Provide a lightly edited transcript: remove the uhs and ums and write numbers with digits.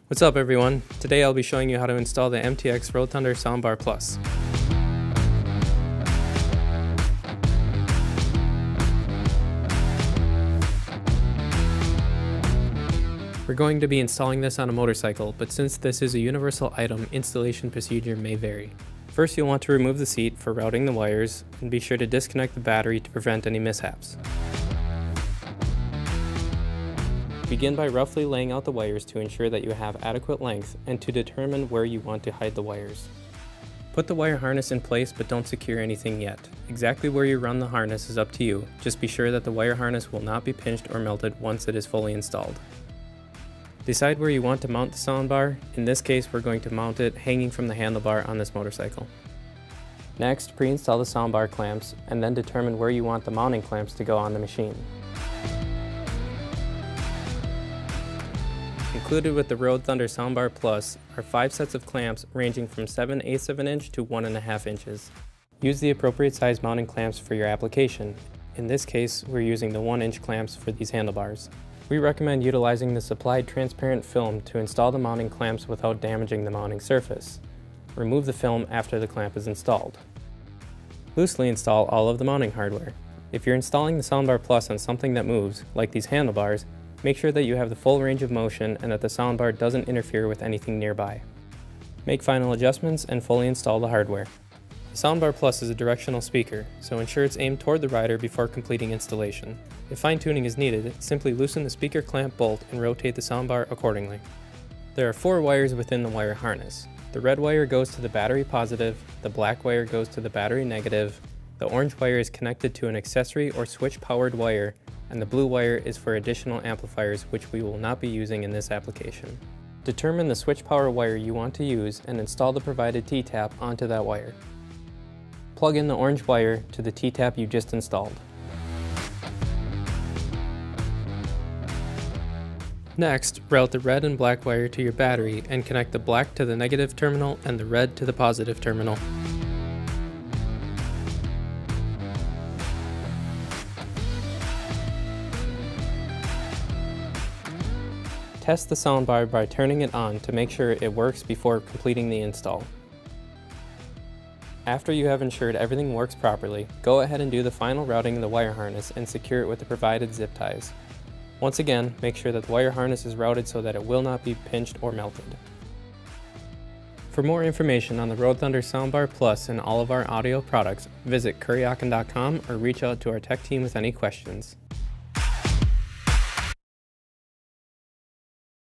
What's up everyone? Today I'll be showing you how to install the MTX Road Thunder Soundbar Plus. We're going to be installing this on a motorcycle, but since this is a universal item, installation procedure may vary. First, you'll want to remove the seat for routing the wires, and be sure to disconnect the battery to prevent any mishaps. Begin by roughly laying out the wires to ensure that you have adequate length and to determine where you want to hide the wires. Put the wire harness in place, but don't secure anything yet. Exactly where you run the harness is up to you. Just be sure that the wire harness will not be pinched or melted once it is fully installed. Decide where you want to mount the soundbar. In this case, we're going to mount it hanging from the handlebar on this motorcycle. Next, pre-install the soundbar clamps and then determine where you want the mounting clamps to go on the machine. Included with the Road Thunder Soundbar Plus are 5 sets of clamps ranging from 7/8 of an inch to 1.5 inches. Use the appropriate size mounting clamps for your application. In this case, we're using the 1-inch clamps for these handlebars. We recommend utilizing the supplied transparent film to install the mounting clamps without damaging the mounting surface. Remove the film after the clamp is installed. Loosely install all of the mounting hardware. If you're installing the Soundbar Plus on something that moves, like these handlebars, make sure that you have the full range of motion and that the soundbar doesn't interfere with anything nearby. Make final adjustments and fully install the hardware. The Soundbar Plus is a directional speaker, so ensure it's aimed toward the rider before completing installation. If fine-tuning is needed, simply loosen the speaker clamp bolt and rotate the soundbar accordingly. There are 4 wires within the wire harness. The red wire goes to the battery positive, the black wire goes to the battery negative, the orange wire is connected to an accessory or switch-powered wire, and the blue wire is for additional amplifiers, which we will not be using in this application. Determine the switch power wire you want to use and install the provided T-tap onto that wire. Plug in the orange wire to the T-tap you just installed. Next, route the red and black wire to your battery and connect the black to the negative terminal and the red to the positive terminal. Test the soundbar by turning it on to make sure it works before completing the install. After you have ensured everything works properly, go ahead and do the final routing of the wire harness and secure it with the provided zip ties. Once again, make sure that the wire harness is routed so that it will not be pinched or melted. For more information on the Road Thunder Soundbar Plus and all of our audio products, visit Kuryakyn.com or reach out to our tech team with any questions.